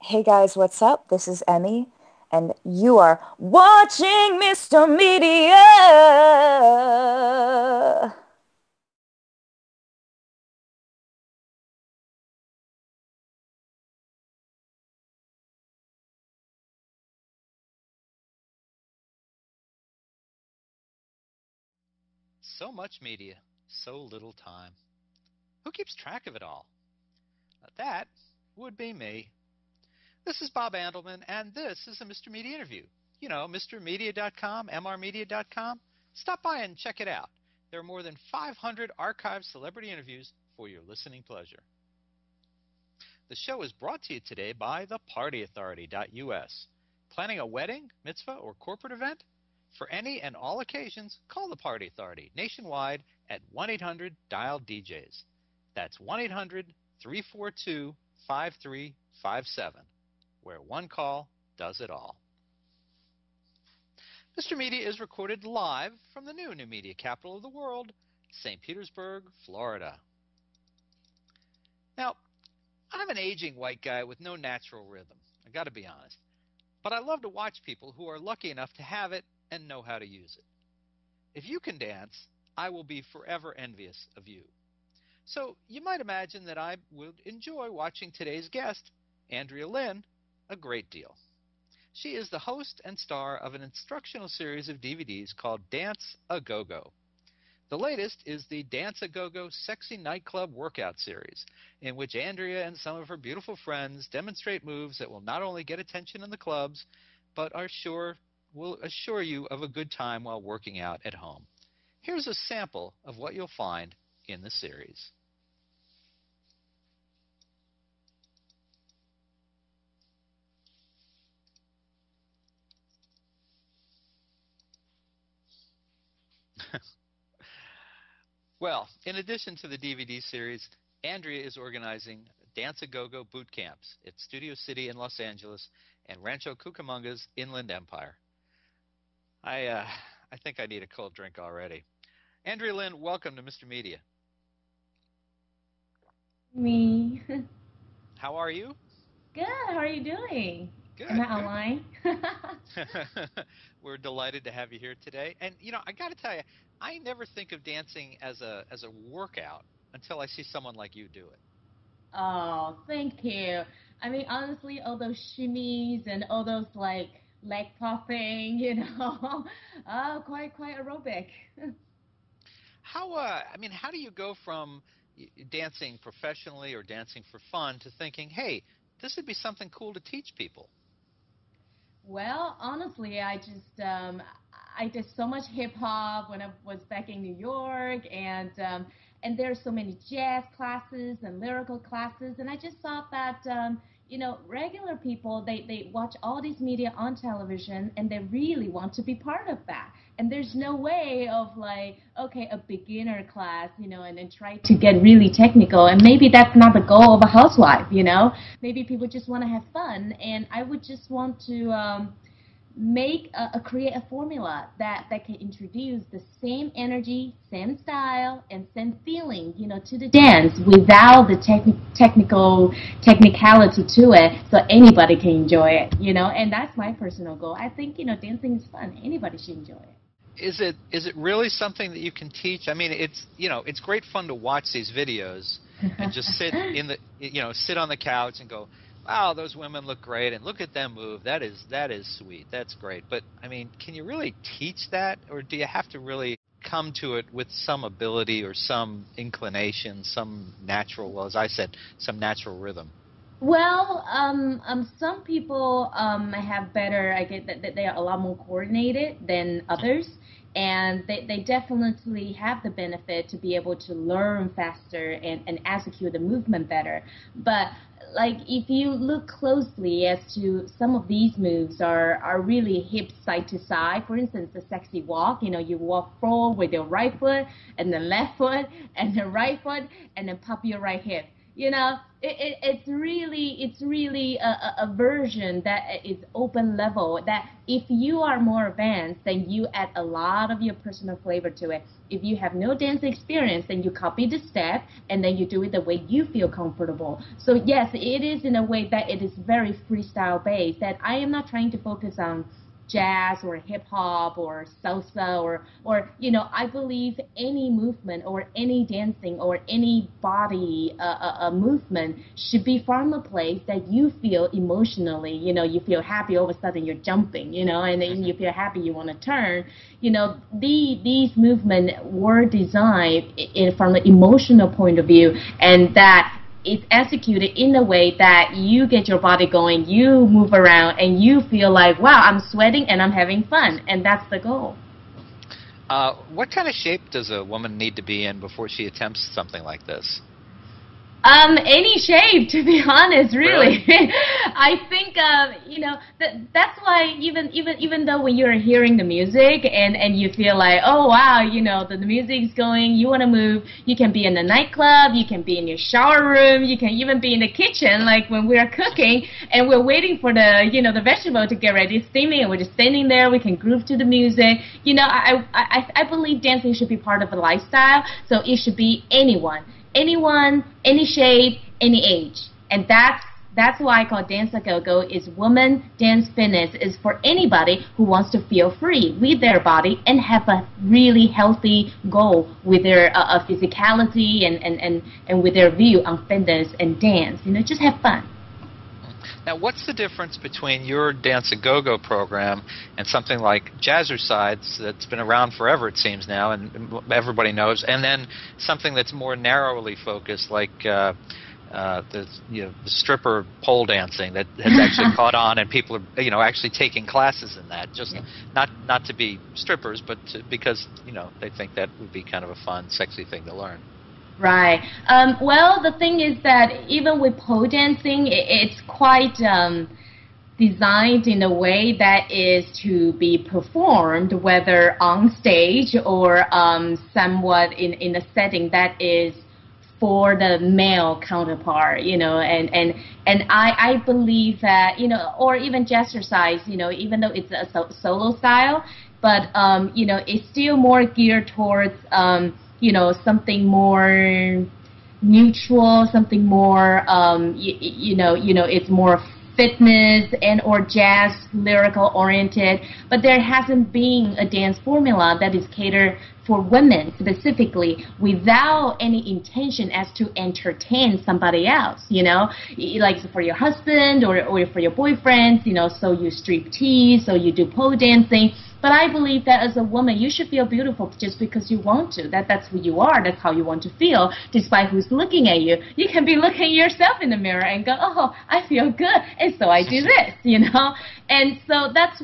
Hey guys, what's up? This is Emmy, and you are watching Mr. Media. So much media, so little time. Who keeps track of it all? That would be me. This is Bob Andelman, and this is a Mr. Media interview. You know, MrMedia.com, MRMedia.com. Stop by and check it out. There are more than 500 archived celebrity interviews for your listening pleasure. The show is brought to you today by thepartyauthority.us. Planning a wedding, mitzvah, or corporate event? For any and all occasions, call the Party Authority nationwide at 1-800-DIAL-DJs. That's 1-800-342-5357, where one call does it all. Mr. Media is recorded live from the new media capital of the world, St. Petersburg, Florida. Now, I'm an aging white guy with no natural rhythm. I got to be honest. But I love to watch people who are lucky enough to have it and know how to use it. If you can dance, I will be forever envious of you. So you might imagine that I would enjoy watching today's guest, Andrea Lin, a great deal. She is the host and star of an instructional series of DVDs called Dance A GoGo. The latest is the Dance A GoGo Sexy Nightclub Workout Series, in which Andrea and some of her beautiful friends demonstrate moves that will not only get attention in the clubs, but will assure you of a good time while working out at home. Here's a sample of what you'll find in the series. Well, in addition to the DVD series, Andrea is organizing Dance A Go-Go boot camps at Studio City in Los Angeles and Rancho Cucamonga's Inland Empire. I, uh, I think I need a cold drink already. Andrea Lin, welcome to Mr. Media. Me. How are you? Good. How are you doing? Am Good, I good. online? We're delighted to have you here today. And I got to tell you, I never think of dancing as a workout until I see someone like you do it. Oh, thank you. I mean, honestly, all those shimmies and all those like leg popping, oh, quite aerobic. How do you go from dancing professionally or dancing for fun to thinking, hey, this would be something cool to teach people? Well, honestly, I did so much hip hop when I was back in New York, and there's so many jazz classes and lyrical classes, and I just thought that regular people they watch all these media on television and they really want to be part of that. And there's no way of like, okay, a beginner class, and then try to get really technical. And maybe that's not the goal of a housewife. Maybe people just want to have fun, and I would just want to create a formula that can introduce the same energy, same style, and same feeling, to the dance without the technicality to it, so anybody can enjoy it. And that's my personal goal. I think dancing is fun. Anybody should enjoy it. Is it really something that you can teach? I mean, it's great fun to watch these videos and just sit on the couch and go, wow, those women look great, and look at them move. That is sweet. That's great. But I mean, can you really teach that, or do you have to really come to it with some ability or some inclination, some natural, well, as I said, some natural rhythm? Well, some people have better. I get that they are a lot more coordinated than others, and they definitely have the benefit to be able to learn faster and execute the movement better. But like if you look closely as to some of these moves are really hip side to side. For instance, the sexy walk. You walk forward with your right foot and the left foot and the right foot and then pop your right hip. You know, it's really a version that is open level, that if you are more advanced, then you add a lot of your personal flavor to it. If you have no dance experience, then you copy the step and then you do it the way you feel comfortable. So yes, it is in a way that it is very freestyle based, that I am not trying to focus on jazz or hip hop or salsa or I believe any movement or any dancing or any body movement should be from a place that you feel emotionally, you feel happy, all of a sudden you're jumping, and then you feel happy, you want to turn. These movements were designed from an emotional point of view, and that it's executed in a way that you get your body going, you move around, and you feel like, wow, I'm sweating and I'm having fun, and that's the goal. What kind of shape does a woman need to be in before she attempts something like this? Any shape, to be honest, really. I think, that's why even though when you're hearing the music and you feel like, oh wow, the music's going, you want to move, you can be in a nightclub, you can be in your shower room, you can even be in the kitchen, like when we're cooking and we're waiting for the vegetable to get ready, steaming, and we're just standing there, we can groove to the music. I believe dancing should be part of a lifestyle, so it should be anyone, any shape, any age. And that's why I call Dance A GoGo is woman dance fitness, is for anybody who wants to feel free with their body and have a really healthy goal with their physicality and with their view on fitness and dance. Just have fun. Now, what's the difference between your Dance A GoGo program and something like Jazzercise that's been around forever, it seems now, and everybody knows, and then something that's more narrowly focused, like the stripper pole dancing that has actually caught on, and people are actually taking classes in that, just not to be strippers, but because they think that would be kind of a fun, sexy thing to learn. Right. Well, the thing is that even with pole dancing, it's quite designed in a way that is to be performed, whether on stage or somewhat in a setting that is for the male counterpart, and I believe that, or even Jazzercise, even though it's a solo style, but it's still more geared towards something more neutral, something more, it's more fitness and or jazz lyrical oriented, but there hasn't been a dance formula that is catered for women specifically without any intention as to entertain somebody else, like for your husband or for your boyfriend, so you strip tease, so you do pole dancing. But I believe that as a woman, you should feel beautiful just because you want to. That's who you are. That's how you want to feel, despite who's looking at you. You can be looking at yourself in the mirror and go, oh, I feel good, and so I do this, And so that's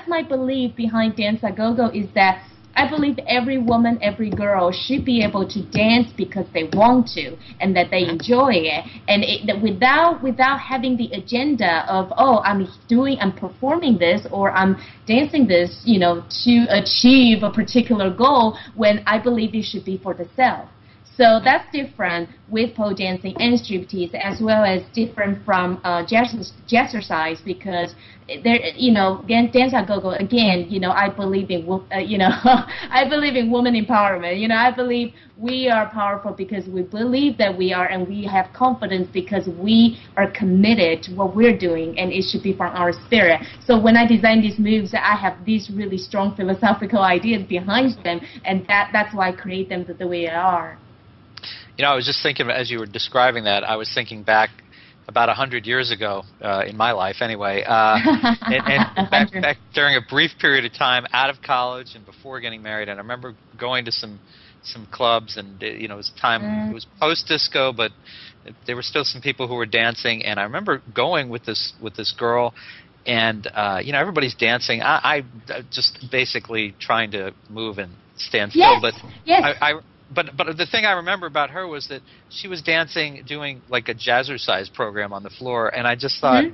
my belief behind Dance A GoGo, is that I believe every woman, every girl should be able to dance because they want to and that they enjoy it, and without having the agenda of, oh, I'm performing this or I'm dancing this, to achieve a particular goal, when I believe it should be for the self. So that's different with pole dancing and striptease, as well as different from jazzercise, because there, again, Dance A GoGo, again, I believe in, I believe in woman empowerment. I believe we are powerful because we believe that we are, and we have confidence because we are committed to what we're doing, and it should be from our spirit. So when I design these moves, I have these really strong philosophical ideas behind them, and that's why I create them the way they are. I was just thinking, as you were describing that, I was thinking back about 100 years ago, in my life anyway, and back during a brief period of time out of college and before getting married, and I remember going to some clubs, and it was time, it was post-disco, but there were still some people who were dancing, and I remember going with this girl, and everybody's dancing. I just basically trying to move and stand still, but yes. But the thing I remember about her was that she was dancing, doing like a jazzercise program on the floor, and I just thought,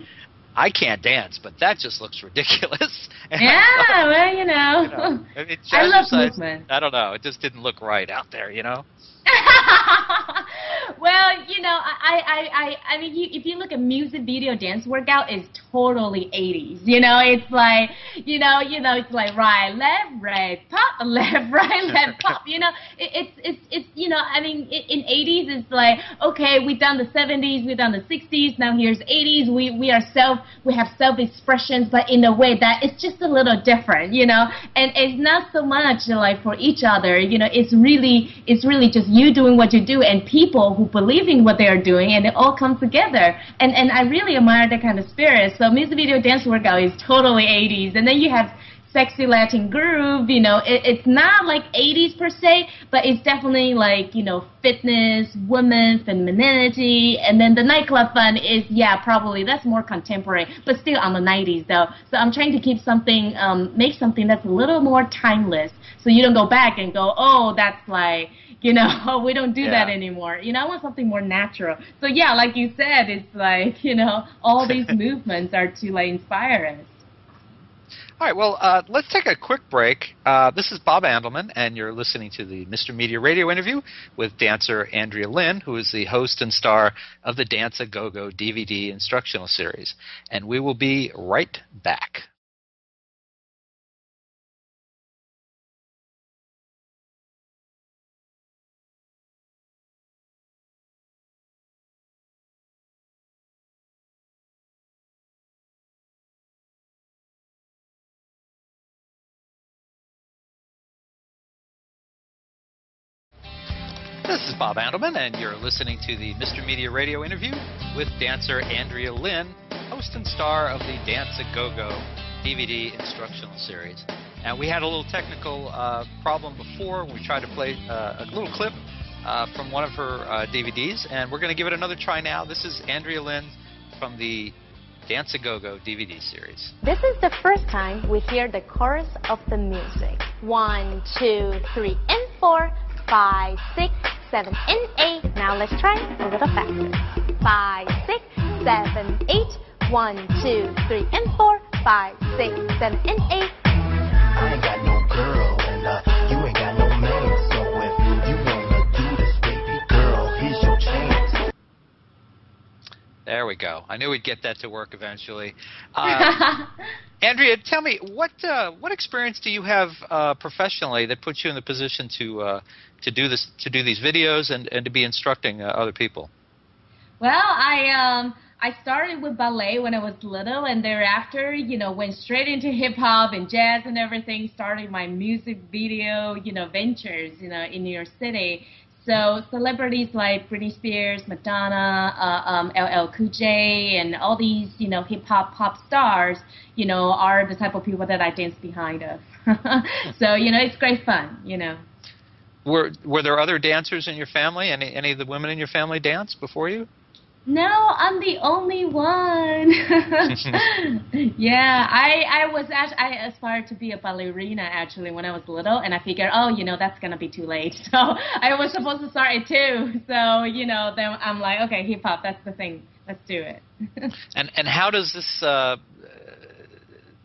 I can't dance, but that just looks ridiculous. And yeah, thought, well, I mean, I love movement. I don't know, it just didn't look right out there, Well, I mean, if you look at music video dance workout, it's totally 80s. It's like, it's like right, pop, left, right, left, pop. It's I mean, in 80s, it's like, okay, we've done the 70s, we've done the 60s, now here's 80s. We have self-expressions, but in a way that it's just a little different, and it's not so much like for each other, it's really just you doing what you do and people who believe in what they are doing, and it all comes together. And I really admire that kind of spirit. So music video dance workout is totally 80s. And then you have sexy Latin groove, it's not like 80s per se, but it's definitely like, fitness, women, femininity, and then the nightclub fun is, probably that's more contemporary, but still on the 90s though. So I'm trying to keep something, make something that's a little more timeless, so you don't go back and go, oh, that's like, we don't do that anymore. I want something more natural. So yeah, like you said, it's like, all these movements are to like inspire us. All right, well, let's take a quick break. This is Bob Andelman, and you're listening to the Mr. Media Radio interview with dancer Andrea Lin, who is the host and star of the Dance A GoGo DVD instructional series. And we will be right back. This is Bob Andelman, and you're listening to the Mr. Media Radio interview with dancer Andrea Lin, host and star of the Dance A GoGo DVD instructional series. And we had a little technical problem before. We tried to play a little clip from one of her DVDs, and we're going to give it another try now. This is Andrea Lin from the Dance A GoGo DVD series. This is the first time we hear the chorus of the music. 1, 2, 3, and 4, 5, 6, 7, and 8. Now let's try a little faster. 5, 6, 7, 8. 1, 2, 3, and 4, 5, 6, 7, and 8. I ain't got no girl, and you ain't got no man. So if you wanna do this, baby girl, here's your chance. There we go. I knew we'd get that to work eventually. Andrea, tell me, what experience do you have professionally that puts you in the position to do these videos and to be instructing other people? Well, I started with ballet when I was little, and thereafter, went straight into hip hop and jazz and everything. Started my music video, ventures, in New York City. So celebrities like Britney Spears, Madonna, LL Cool J, and all these, hip hop pop stars, are the type of people that I dance behind of. So, it's great fun, Were there other dancers in your family? Any of the women in your family dance before you? No, I'm the only one. Yeah, I aspired to be a ballerina actually when I was little, and I figured, that's gonna be too late. So I was supposed to start it too. So then I'm like, okay, hip hop, that's the thing. Let's do it. And how does this?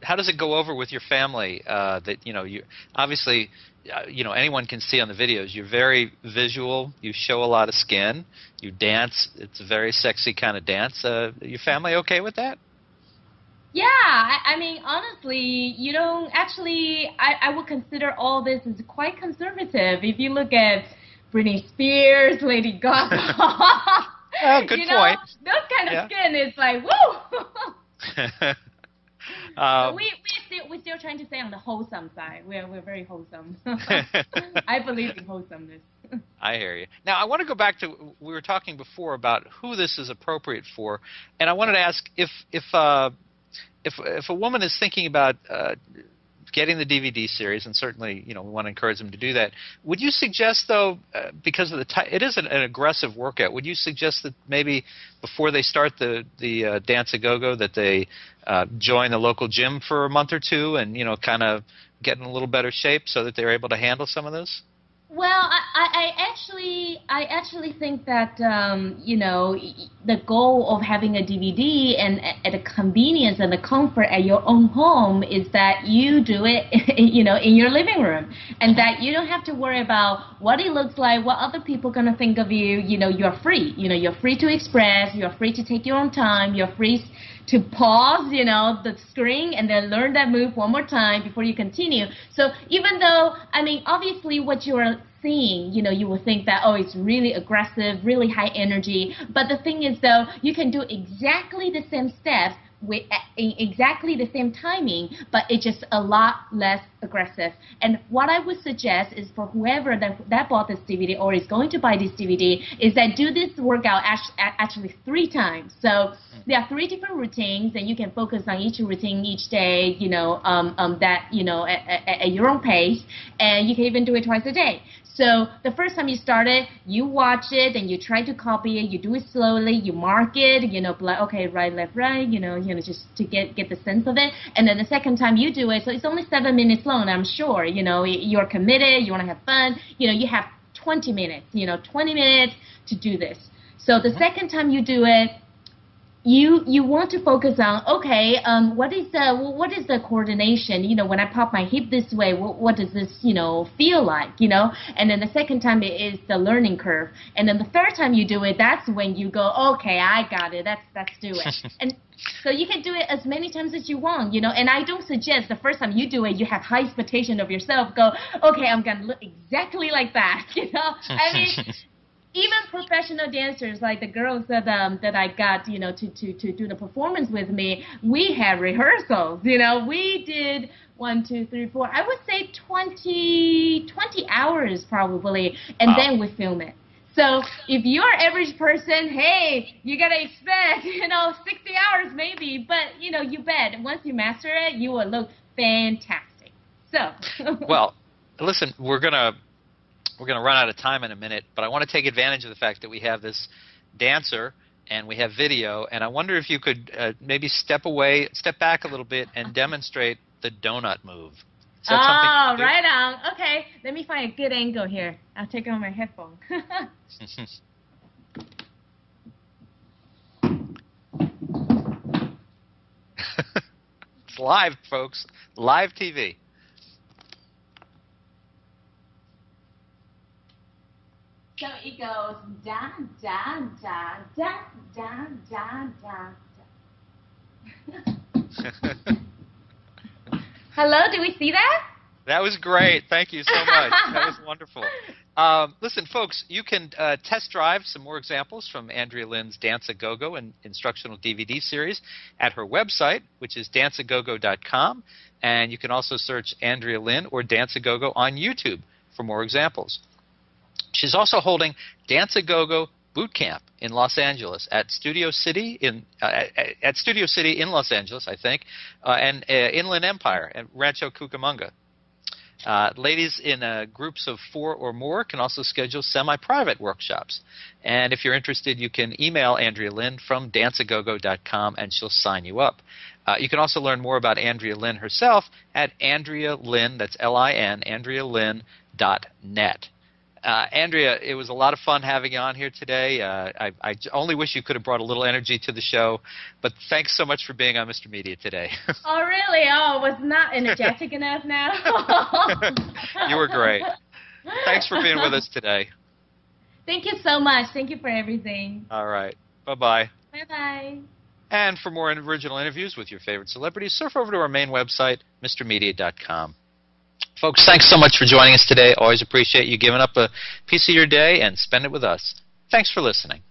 How does it go over with your family? That you obviously. Anyone can see on the videos, you're very visual, you show a lot of skin, you dance, it's a very sexy kind of dance. Your family okay with that? Yeah, I mean, honestly, I would consider all this as quite conservative. If you look at Britney Spears, Lady Gaga, oh, good point. Those kind of skin is like, woo! So we're still trying to stay on the wholesome side. We're very wholesome. I believe in wholesomeness. I hear you. Now, I want to go back to, we were talking before about who this is appropriate for, and I wanted to ask if a woman is thinking about getting the DVD series, and certainly we want to encourage them to do that. Would you suggest, though, because of it is an aggressive workout, would you suggest that maybe before they start the Dance A GoGo that they join the local gym for a month or two and kind of get in a little better shape so that they're able to handle some of this? Well, I actually think that the goal of having a DVD and at the convenience and the comfort at your own home is that you do it, in your living room, and that you don't have to worry about what it looks like, what other people are going to think of you. You're free. You're free to express. You're free to take your own time. You're free to pause, the screen and then learn that move one more time before you continue. So even though, obviously what you're seeing, you will think that, oh, it's really aggressive, really high energy. But the thing is, though, you can do exactly the same steps with exactly the same timing, but it's just a lot less aggressive. And what I would suggest is for whoever that bought this DVD or is going to buy this DVD is that do this workout actually 3 times. So there are 3 different routines, and you can focus on each routine each day, at your own pace, and you can even do it twice a day. So the first time you start it, you watch it and you try to copy it. You do it slowly. You mark it, like, okay, right, left, right, just to get the sense of it. And then the second time you do it, so it's only 7 minutes long, I'm sure, you're committed, you want to have fun, you have 20 minutes, 20 minutes to do this. So the second time you do it, you want to focus on, okay, what is the coordination? When I pop my hip this way, what does this, feel like? And then the second time it is the learning curve. And then the third time you do it, that's when you go, okay, I got it. Let's do it. And so you can do it as many times as you want, And I don't suggest the first time you do it, you have high expectation of yourself. Go, okay, I'm gonna look exactly like that. Even professional dancers, like the girls that I got, to do the performance with me, we had rehearsals. We did 1, 2, 3, 4. I would say 20 hours probably, and Wow. then we film it. So if you're an average person, hey, you gotta expect 60 hours maybe, but you bet once you master it, you will look fantastic. So. Well, listen, we're gonna run out of time in a minute, but I want to take advantage of the fact that we have this dancer and we have video, and I wonder if you could maybe step back a little bit and demonstrate the donut move. Is that something you can do? Right on. Okay, let me find a good angle here. I'll take on my headphone. It's live, folks. Live TV. So it goes down, down, down, down, down, down, down. Hello, do we see that? That was great. Thank you so much. That was wonderful. Listen, folks, you can test drive some more examples from Andrea Lin's Dance A GoGo and instructional DVD series at her website, which is danceagogo.com. And you can also search Andrea Lin or Dance A GoGo on YouTube for more examples. She's also holding Dance A GoGo Bootcamp in Los Angeles at Studio City in Los Angeles, I think, and Inland Empire at Rancho Cucamonga. Ladies in groups of 4 or more can also schedule semi-private workshops. And if you're interested, you can email Andrea Lin from danceagogo.com and she'll sign you up. You can also learn more about Andrea Lin herself at Andrea Lin, that's L-I-N, AndreaLin.net. Andrea, it was a lot of fun having you on here today. I only wish you could have brought a little energy to the show, but thanks so much for being on Mr. Media today. Oh, really? Oh, was not energetic enough now? You were great. Thanks for being with us today. Thank you so much. Thank you for everything. All right. Bye-bye. Bye-bye. And for more original interviews with your favorite celebrities, surf over to our main website, mrmedia.com. Folks, thanks so much for joining us today. Always appreciate you giving up a piece of your day and spend it with us. Thanks for listening.